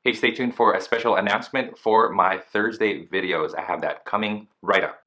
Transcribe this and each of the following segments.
Hey, stay tuned for a special announcement for my Thursday videos. I have that coming right up.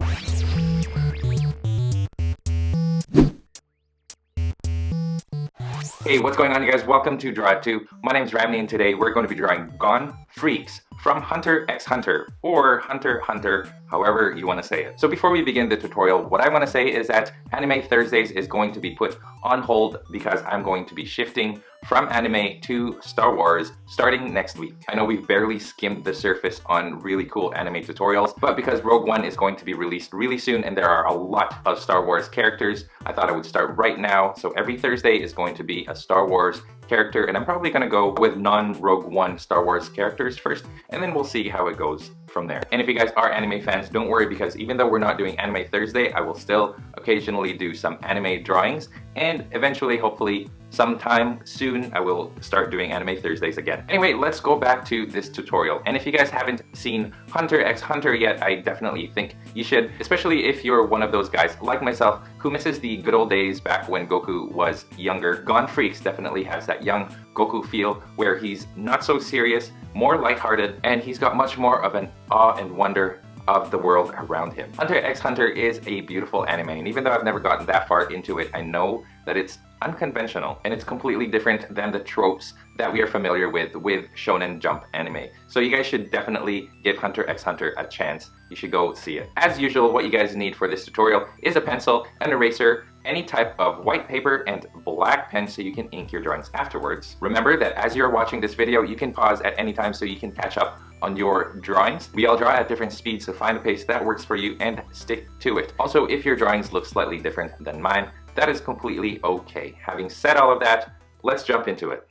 Hey, what's going on, you guys? Welcome to Draw It 2. My name's Ramney, and today we're going to be drawing GON FREECSS from Hunter x Hunter, or Hunter x Hunter, however you want to say it. So before we begin the tutorial, what I want to say is that Anime Thursdays is going to be put on hold because I'm going to be shifting from anime to Star Wars starting next week. I know we've barely skimmed the surface on really cool anime tutorials, but because Rogue One is going to be released really soon and there are a lot of Star Wars characters, I thought I would start right now. So every Thursday is going to be a Star Wars character, and I'm probably going to go with non-Rogue One Star Wars characters first, and then we'll see how it goes from there. And if you guys are anime fans, don't worry, because even though we're not doing Anime Thursday, I will still occasionally do some anime drawings, and eventually, hopefully, sometime soon, I will start doing Anime Thursdays again. Anyway, let's go back to this tutorial. And if you guys haven't seen Hunter x Hunter yet, I definitely think you should, especially if you're one of those guys like myself who misses the good old days back when Goku was younger. GON FREECSS definitely has that young Goku feel where he's not so serious, more lighthearted, and he's got much more of an awe and wonder of the world around him. Hunter x Hunter is a beautiful anime, and even though I've never gotten that far into it, I know that it's unconventional and it's completely different than the tropes that we are familiar with Shōnen Jump anime. So you guys should definitely give Hunter x Hunter a chance. You should go see it. As usual, what you guys need for this tutorial is a pencil, an eraser, any type of white paper, and black pen so you can ink your drawings afterwards. Remember that as you're watching this video, you can pause at any time so you can catch up on your drawings. We all draw at different speeds, so find a pace that works for you and stick to it. Also, if your drawings look slightly different than mine, that is completely okay. Having said all of that, let's jump into it.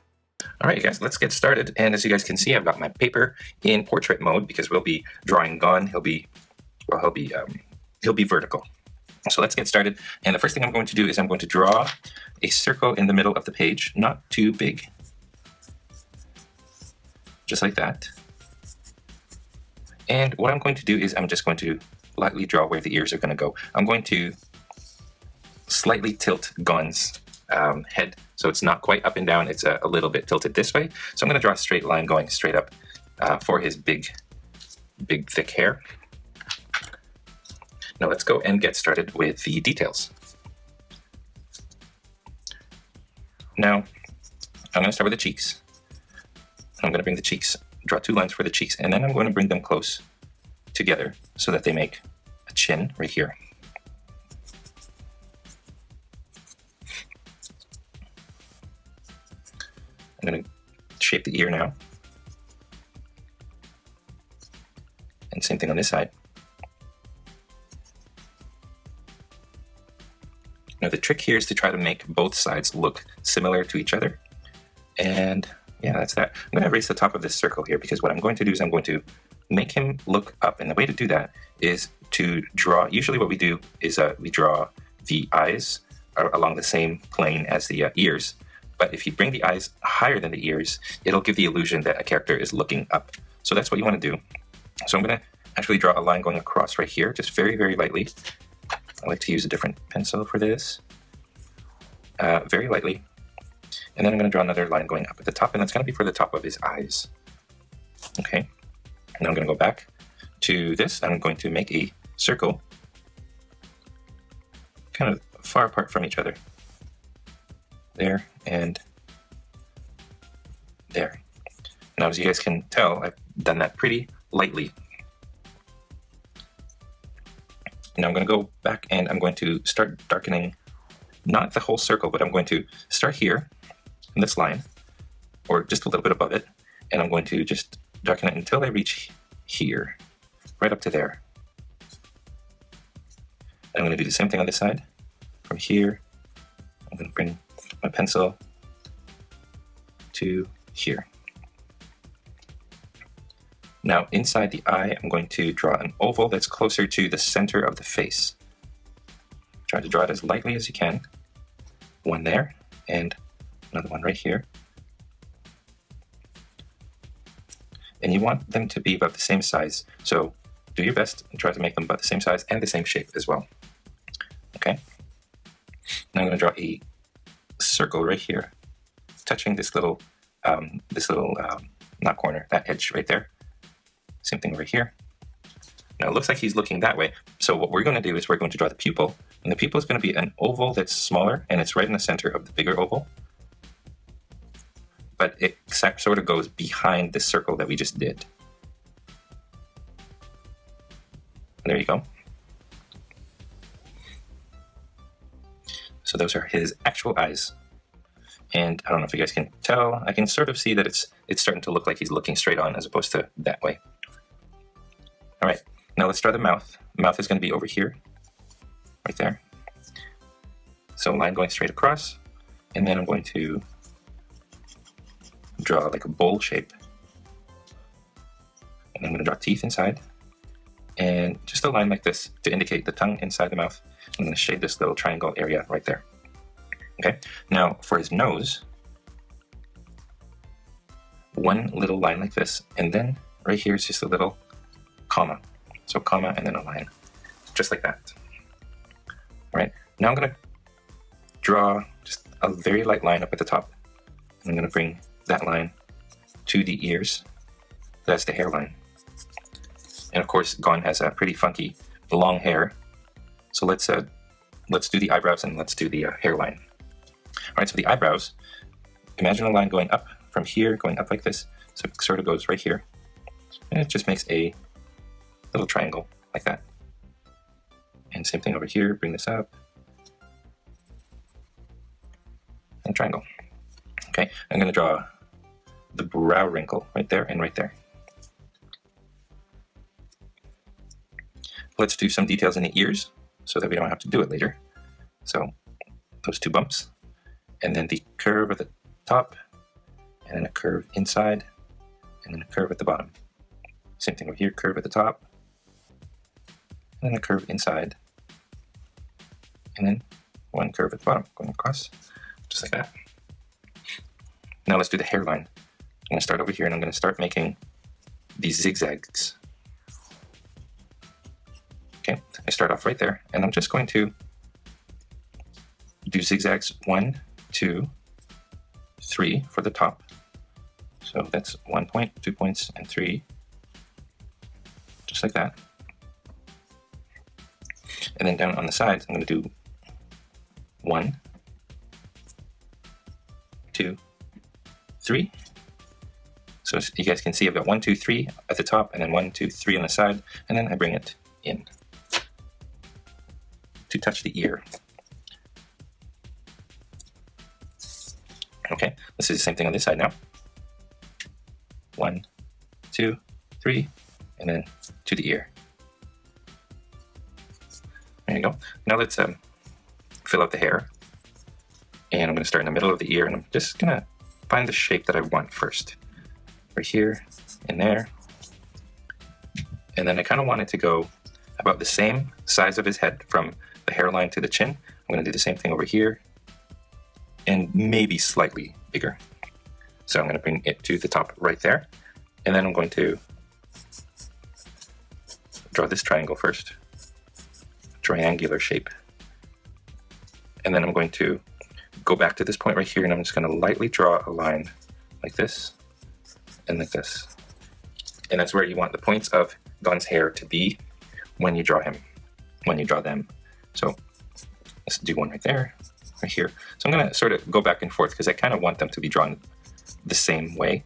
All right, guys, let's get started. And as you guys can see, I've got my paper in portrait mode because we'll be drawing GON. He'll be vertical. So let's get started. And the first thing I'm going to do is I'm going to draw a circle in the middle of the page, not too big, just like that. And what I'm going to do is I'm just going to lightly draw where the ears are going to go. I'm going to slightly tilt GON's head, so it's not quite up and down, it's a little bit tilted this way. So I'm going to draw a straight line going straight up for his big thick hair. Now let's go and get started with the details. Now I'm going to start with the cheeks. I'm going to bring the cheeks, draw two lines for the cheeks, and then I'm going to bring them close together so that they make a chin right here. I'm going to shape the ear now. And same thing on this side. Now the trick here is to try to make both sides look similar to each other. And yeah, that's that. I'm going to erase the top of this circle here because what I'm going to do is I'm going to make him look up. And the way to do that is to draw, usually what we do is we draw the eyes along the same plane as the ears. But if you bring the eyes higher than the ears, it'll give the illusion that a character is looking up. So that's what you want to do. So I'm going to actually draw a line going across right here, just very, very lightly. I like to use a different pencil for this. Very lightly. And then I'm going to draw another line going up at the top, and that's going to be for the top of his eyes. Okay. Now I'm going to go back to this. I'm going to make a circle kind of far apart from each other. There and there. Now, as you guys can tell, I've done that pretty lightly. Now I'm going to go back and I'm going to start darkening, not the whole circle, but I'm going to start here in this line, or just a little bit above it, and I'm going to just darken it until I reach here, right up to there. And I'm going to do the same thing on this side. From here, I'm going to bring my pencil to here. Now inside the eye, I'm going to draw an oval that's closer to the center of the face. Try to draw it as lightly as you can. One there, and another one right here. And you want them to be about the same size. So do your best and try to make them about the same size and the same shape as well. Okay. Now I'm going to draw a circle right here, touching this little not corner, that edge right there. Same thing over here. Now it looks like he's looking that way. So what we're going to do is we're going to draw the pupil. And the pupil is going to be an oval that's smaller, and it's right in the center of the bigger oval. But it sort of goes behind the circle that we just did. There you go. So those are his actual eyes. And I don't know if you guys can tell, I can sort of see that it's starting to look like he's looking straight on as opposed to that way. All right, now let's draw the mouth. The mouth is going to be over here, right there. So line going straight across, and then I'm going to draw like a bowl shape. And I'm going to draw teeth inside, and just a line like this to indicate the tongue inside the mouth. I'm going to shade this little triangle area right there. Okay, now for his nose, one little line like this, and then right here is just a little comma. So comma and then a line, just like that. All right, now I'm going to draw just a very light line up at the top. I'm going to bring that line to the ears. That's the hairline. And of course, Gon has a pretty funky long hair. So let's do the eyebrows and let's do the hairline. All right, so the eyebrows, imagine a line going up from here, going up like this. So it sort of goes right here. And it just makes a little triangle like that. And same thing over here, bring this up. And triangle. Okay, I'm going to draw the brow wrinkle right there and right there. Let's do some details in the ears so that we don't have to do it later. So those two bumps, and then the curve at the top, and then a curve inside, and then a curve at the bottom. Same thing over here, curve at the top, and then a curve inside, and then one curve at the bottom, going across, just like that. Now let's do the hairline. I'm going to start over here, and I'm going to start making these zigzags. Okay, I start off right there, and I'm just going to do zigzags 1, 2, 3 for the top. So that's 1 point, 2 points, and 3, just like that. And then down on the sides, I'm going to do 1, 2, 3. So you guys can see I've got 1, 2, 3 at the top, and then 1, 2, 3 on the side, and then I bring it in to touch the ear. Okay, let's do the same thing on this side now. 1, 2, 3, and then to the ear. There you go. Now let's fill out the hair. And I'm going to start in the middle of the ear, and I'm just going to find the shape that I want first. Right here, and there. And then I kind of want it to go about the same size of his head from the hairline to the chin. I'm going to do the same thing over here, and maybe slightly bigger. So I'm going to bring it to the top right there, and then I'm going to draw this triangle first, triangular shape, and then I'm going to go back to this point right here, and I'm just going to lightly draw a line like this and like this, and that's where you want the points of Gon's hair to be when you draw him, when you draw them. So let's do one right there, right here. So I'm going to sort of go back and forth because I kind of want them to be drawn the same way,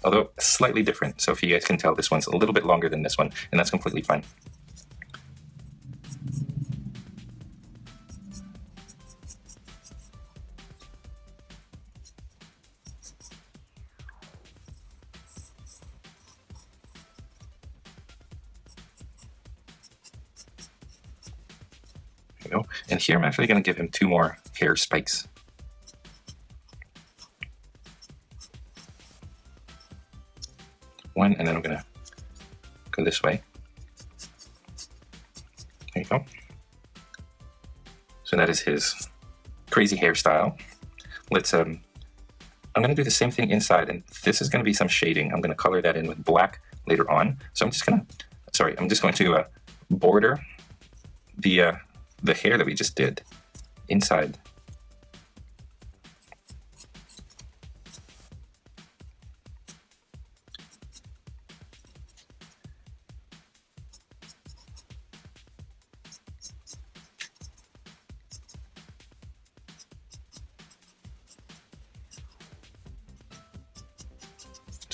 although slightly different. So if you guys can tell, this one's a little bit longer than this one, and that's completely fine. Go. And here I'm actually going to give him 2 more hair spikes. One, and then I'm going to go this way. There you go. So that is his crazy hairstyle. Let's I'm going to do the same thing inside, and this is going to be some shading. I'm going to color that in with black later on. So I'm just going to border the hair that we just did inside.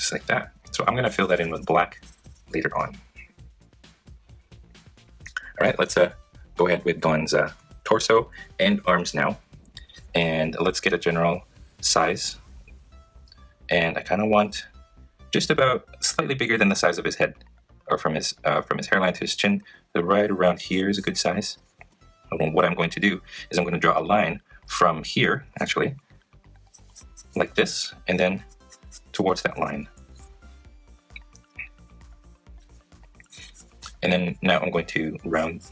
just like that. So I'm going to fill that in with black later on. All right, let's go ahead with Gon's torso and arms now. And let's get a general size. And I kind of want just about slightly bigger than the size of his head, or from his hairline to his chin. So right around here is a good size. And what I'm going to do is I'm going to draw a line from here, actually, like this, and then towards that line. And then now I'm going to round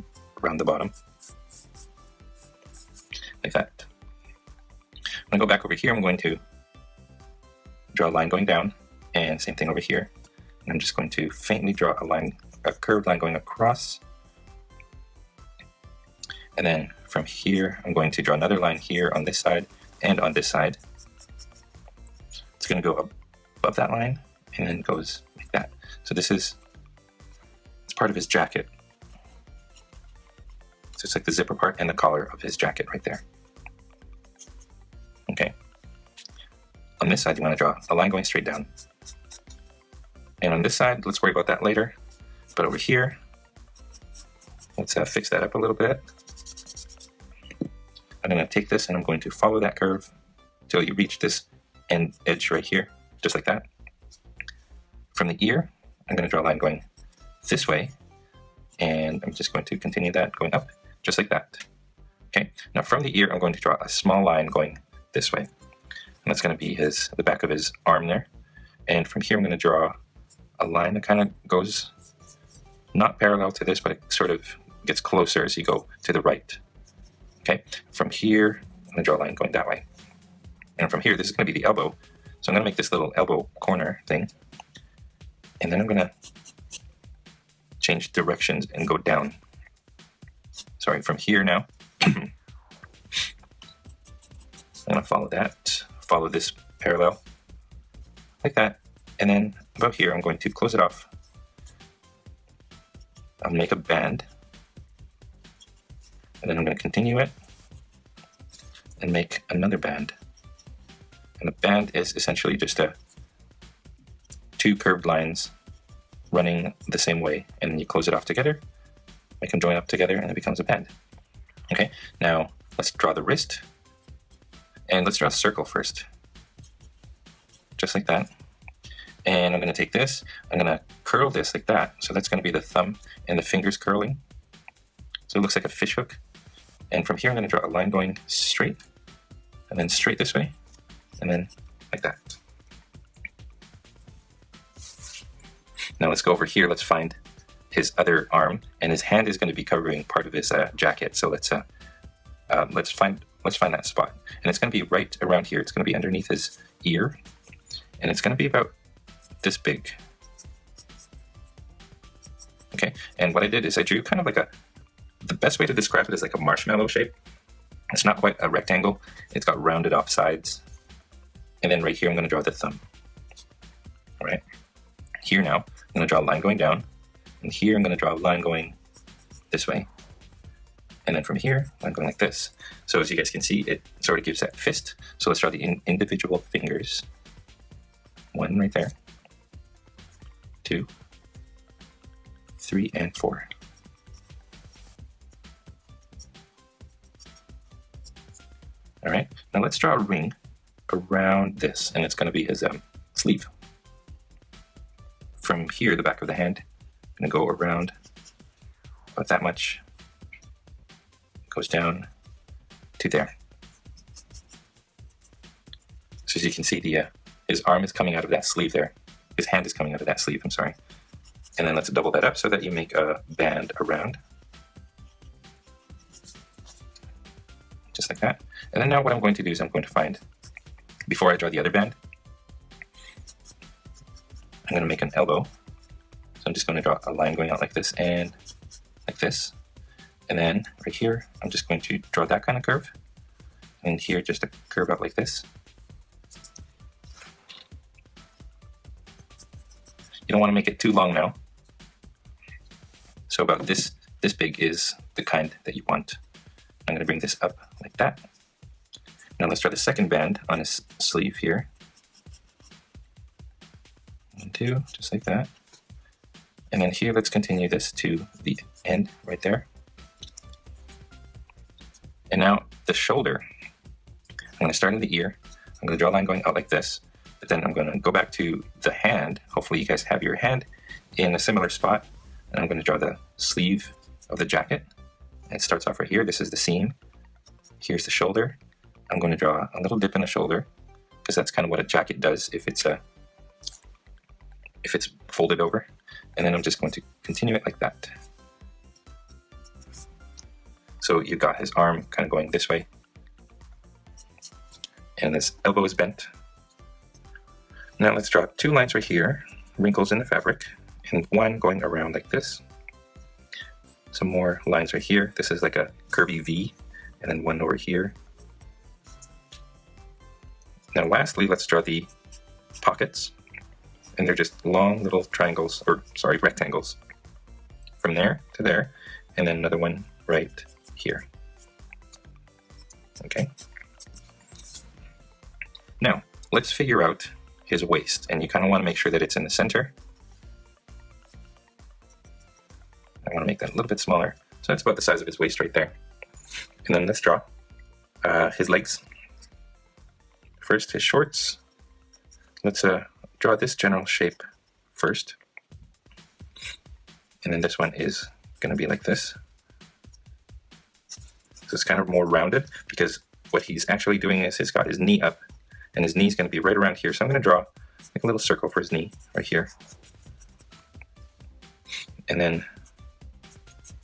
the bottom, like that. I'm going to go back over here. I'm going to draw a line going down, and same thing over here. And I'm just going to faintly draw a curved line going across. And then from here, I'm going to draw another line here on this side and on this side. It's going to go above that line and then goes like that. So it's part of his jacket. So it's like the zipper part and the collar of his jacket right there. Okay. On this side, you want to draw a line going straight down. And on this side, let's worry about that later. But over here, let's fix that up a little bit. I'm going to take this and I'm going to follow that curve till you reach this end edge right here, just like that. From the ear, I'm going to draw a line going this way, and I'm just going to continue that going up, just like that. Okay, now from the ear, I'm going to draw a small line going this way, and that's going to be the back of his arm there. And from here, I'm going to draw a line that kind of goes not parallel to this, but it sort of gets closer as you go to the right. Okay, from here, I'm going to draw a line going that way. And from here, this is going to be the elbow. So I'm going to make this little elbow corner thing. And then I'm going to change directions and go down. Sorry, from here now. I'm going to follow this parallel, like that. And then about here, I'm going to close it off. I'll make a band. And then I'm going to continue it and make another band. And a band is essentially just two curved lines running the same way, and then you close it off together, make them join up together, and it becomes a band. Okay, now let's draw the wrist, and let's draw a circle first, just like that. And I'm going to take this, I'm going to curl this like that, so that's going to be the thumb and the fingers curling, so it looks like a fish hook. And from here, I'm going to draw a line going straight, and then straight this way, and then like that. Now let's go over here. Let's find his other arm, and his hand is going to be covering part of his jacket. So let's find that spot, and it's going to be right around here. It's going to be underneath his ear, and it's going to be about this big. Okay, and what I did is I drew kind of like the best way to describe it is like a marshmallow shape. It's not quite a rectangle. It's got rounded off sides. And then right here, I'm going to draw the thumb. All right. Here now, I'm going to draw a line going down. And here, I'm going to draw a line going this way. And then from here, I'm going like this. So as you guys can see, it sort of gives that fist. So let's draw the individual fingers. 1 right there. 2, 3, and 4. All right, now let's draw a ring around this, and it's going to be his sleeve. From here, the back of the hand, I'm going to go around about that much, goes down to there. So as you can see, his arm is coming out of that sleeve there. His hand is coming out of that sleeve, I'm sorry. And then let's double that up so that you make a band around. Just like that. And then now what I'm going to do is I'm going to find, before I draw the other band, I'm going to make an elbow. So I'm just going to draw a line going out like this and like this. And then right here, I'm just going to draw that kind of curve. And here, just a curve out like this. You don't want to make it too long now. So about this big is the kind that you want. I'm going to bring this up like that. Now let's draw the second band on his sleeve here. 2, just like that. And then here, let's continue this to the end right there. And now the shoulder, I'm going to start in the ear. I'm going to draw a line going out like this, but then I'm going to go back to the hand. Hopefully you guys have your hand in a similar spot. And I'm going to draw the sleeve of the jacket. And it starts off right here. This is the seam. Here's the shoulder. I'm going to draw a little dip in the shoulder, because that's kind of what a jacket does if it's folded over. And then I'm just going to continue it like that. So you've got his arm kind of going this way, and his elbow is bent. Now let's draw 2 lines right here, wrinkles in the fabric, and one going around like this. Some more lines right here. This is like a curvy V, and then one over here. Now lastly, let's draw the pockets, and they're just long little triangles, or sorry, rectangles, from there to there, and then another one right here. Okay. Now let's figure out his waist, and you kind of want to make sure that it's in the center. I want to make that a little bit smaller, so that's about the size of his waist right there. And then let's draw his legs. First, his shorts. Let's draw this general shape first, and then this one is going to be like this. So it's kind of more rounded, because what he's actually doing is he's got his knee up, and his knee is going to be right around here. So I'm going to draw like a little circle for his knee right here. And then,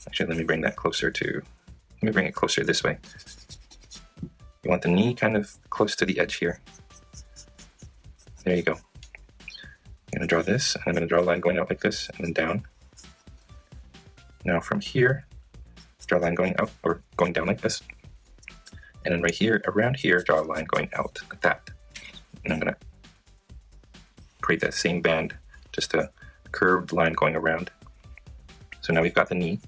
actually, let me bring it closer this way. You want the knee kind of close to the edge here. There you go. I'm going to draw this, and I'm going to draw a line going out like this, and then down. Now from here, draw a line going out, or going down like this. And then right here, around here, draw a line going out like that. And I'm going to create that same band, just a curved line going around. So now we've got the knee.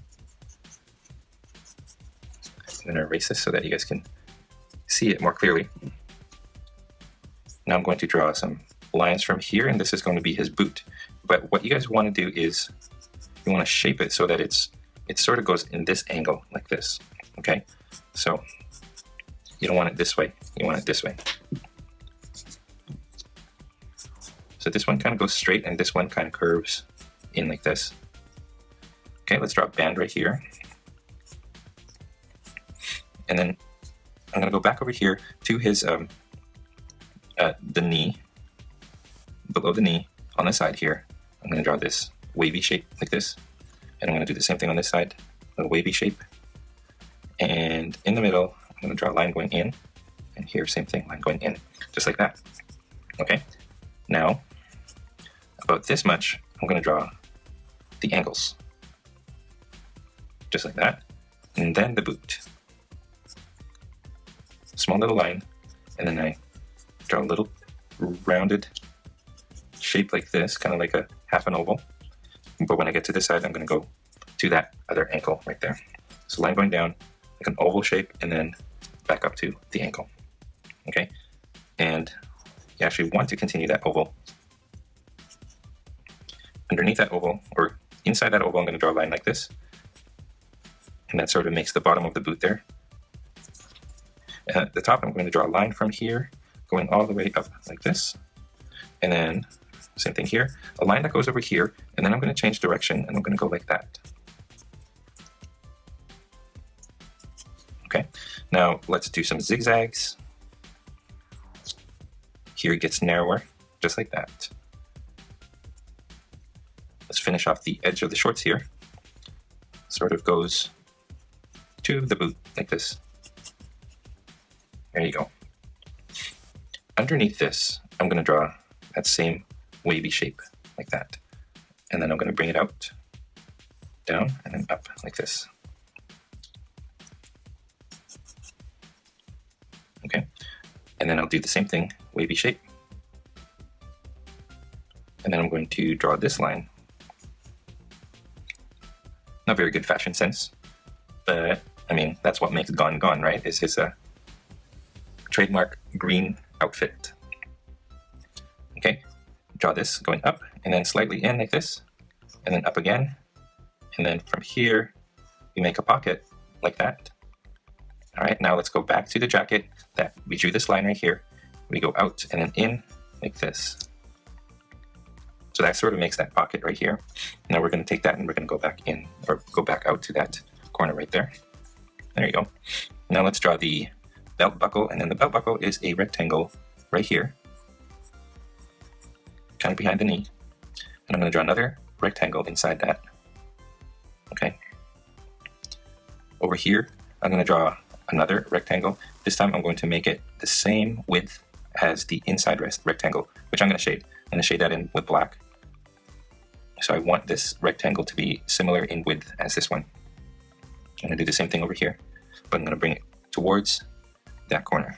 I'm going to erase this so that you guys can see it more clearly. Now I'm going to draw some lines from here, and this is going to be his boot. But what you guys want to do is you want to shape it so that it sort of goes in this angle like this. Okay, so you don't want it this way, you want it this way. So this one kind of goes straight, and this one kind of curves in like this. Okay, let's draw a band right here. And then I'm going to go back over here to his the knee, below the knee, on the side here. I'm going to draw this wavy shape like this, and I'm going to do the same thing on this side, a wavy shape. And in the middle, I'm going to draw a line going in, and here, same thing, line going in, just like that. Okay, now about this much, I'm going to draw the angles, just like that, and then the boot. Small little line, and then I draw a little rounded shape like this, kind of like a half an oval. But when I get to this side, I'm going to go to that other ankle right there. So line going down, like an oval shape, and then back up to the ankle. Okay, and you actually want to continue that oval. Underneath that oval, or inside that oval, I'm going to draw a line like this, and that sort of makes the bottom of the boot there. And at the top, I'm going to draw a line from here, going all the way up like this. And then, same thing here, a line that goes over here, and then I'm going to change direction, and I'm going to go like that. Okay, now let's do some zigzags. Here it gets narrower, just like that. Let's finish off the edge of the shorts here. Sort of goes to the boot like this. There you go. Underneath this, I'm going to draw that same wavy shape like that. And then I'm going to bring it out, down, and then up like this. Okay. And then I'll do the same thing, wavy shape. And then I'm going to draw this line. Not very good fashion sense, but I mean, that's what makes GON GON, right? Is his trademark green outfit. Okay, draw this going up and then slightly in like this, and then up again, and then from here we make a pocket like that. All right, now let's go back to the jacket that we drew this line right here. We go out and then in like this. So that sort of makes that pocket right here. Now we're going to take that and we're going to go back in, or go back out to that corner right there. There you go. Now let's draw the belt buckle, and then the belt buckle is a rectangle right here, kind of behind the knee. And I'm going to draw another rectangle inside that. Okay. Over here, I'm going to draw another rectangle. This time I'm going to make it the same width as the inside rectangle, which I'm going to shade. I'm going to shade that in with black. So I want this rectangle to be similar in width as this one. I'm going to do the same thing over here, but I'm going to bring it towards that corner.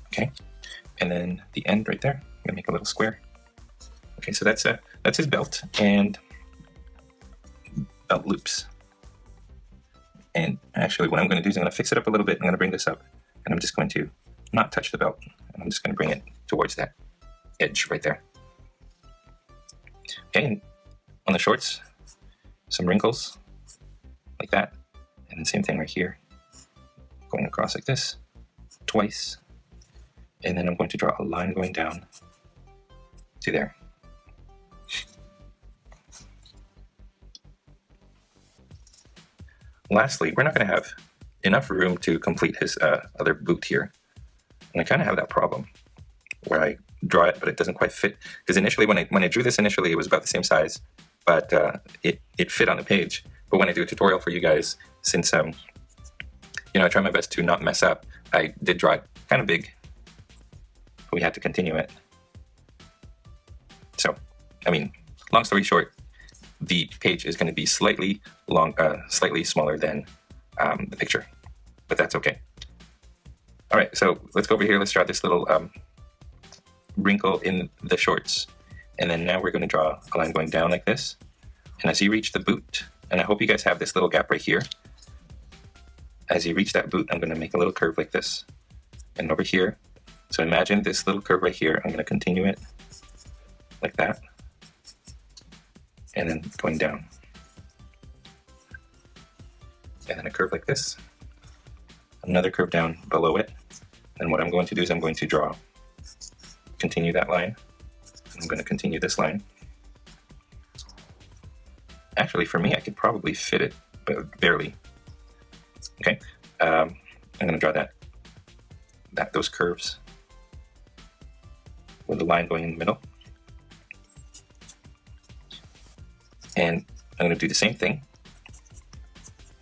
Okay, and then the end right there, I'm going to make a little square. Okay, so that's his belt and belt loops. And actually what I'm going to do is I'm going to fix it up a little bit. I'm going to bring this up, and I'm just going to not touch the belt, and I'm just going to bring it towards that edge right there. Okay, and on the shorts, some wrinkles like that, and the same thing right here, going across like this twice, and then I'm going to draw a line going down to there. Lastly, we're not going to have enough room to complete his other boot here, and I kind of have that problem where I draw it but it doesn't quite fit, because initially when I drew this initially it was about the same size, but it fit on the page. But when I do a tutorial for you guys, since you know, I try my best to not mess up, I did draw it kind of big. We had to continue it. So, I mean, long story short, the page is going to be slightly smaller than the picture, but that's okay. All right, so let's go over here. Let's draw this little wrinkle in the shorts, and then now we're going to draw a line going down like this. And as you reach the boot, and I hope you guys have this little gap right here. As you reach that boot, I'm going to make a little curve like this, and over here. So imagine this little curve right here. I'm going to continue it like that, and then going down, and then a curve like this, another curve down below it. And what I'm going to do is I'm going to continue that line. I'm going to continue this line. Actually, for me, I could probably fit it, but barely. Okay, I'm going to draw those curves with the line going in the middle. And I'm going to do the same thing.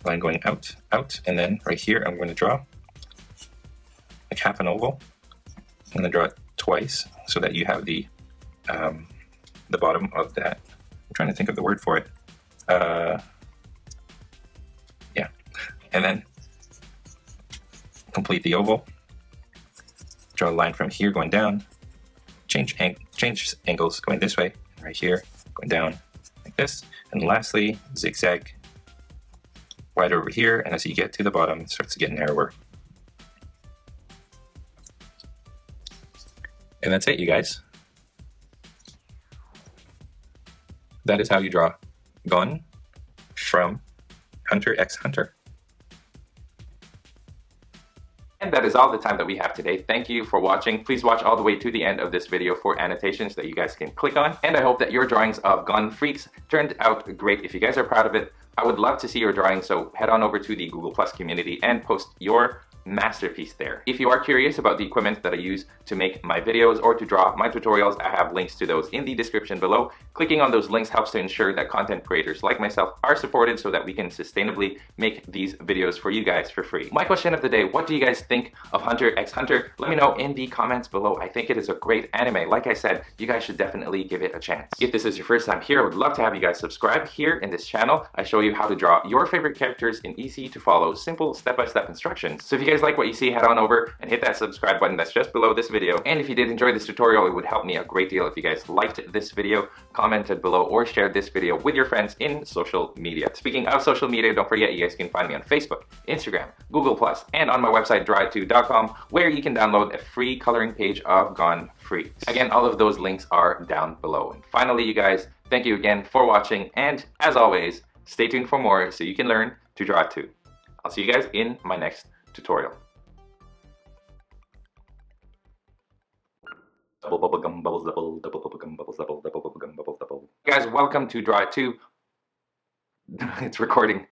Line going out, out, and then right here I'm going to draw like half an oval. I'm going to draw it twice so that you have the bottom of that. I'm trying to think of the word for it. Yeah, and then complete the oval. Draw a line from here going down. Change angles going this way, and right here going down like this. And lastly, zigzag wide over here, and as you get to the bottom, it starts to get narrower. And that's it, you guys. That is how you draw GON from Hunter x Hunter. And that is all the time that we have today. Thank you for watching. Please watch all the way to the end of this video for annotations that you guys can click on. And I hope that your drawings of GON Freaks turned out great. If you guys are proud of it, I would love to see your drawings, so head on over to the Google Plus community and post your masterpiece there. If you are curious about the equipment that I use to make my videos or to draw my tutorials, I have links to those in the description below. Clicking on those links helps to ensure that content creators like myself are supported so that we can sustainably make these videos for you guys for free. My question of the day, what do you guys think of Hunter x Hunter? Let me know in the comments below. I think it is a great anime. Like I said, you guys should definitely give it a chance. If this is your first time here, I would love to have you guys subscribe here in this channel. I show you how to draw your favorite characters in easy to follow, simple step-by-step instructions. So if you guys guys like what you see, head on over and hit that subscribe button that's just below this video. And if you did enjoy this tutorial, it would help me a great deal if you guys liked this video, commented below, or shared this video with your friends in social media. Speaking of social media, don't forget you guys can find me on Facebook, Instagram, Google+, and on my website drawit2.com, where you can download a free coloring page of GON FREECSS. Again, all of those links are down below. And finally, you guys, thank you again for watching, and as always, stay tuned for more so you can learn to draw too. I'll see you guys in my next tutorial. Double bubble gum bubbles double, double bubble gum bubbles double, double bubble gum bubbles double. Guys, welcome to Draw It 2. It's recording.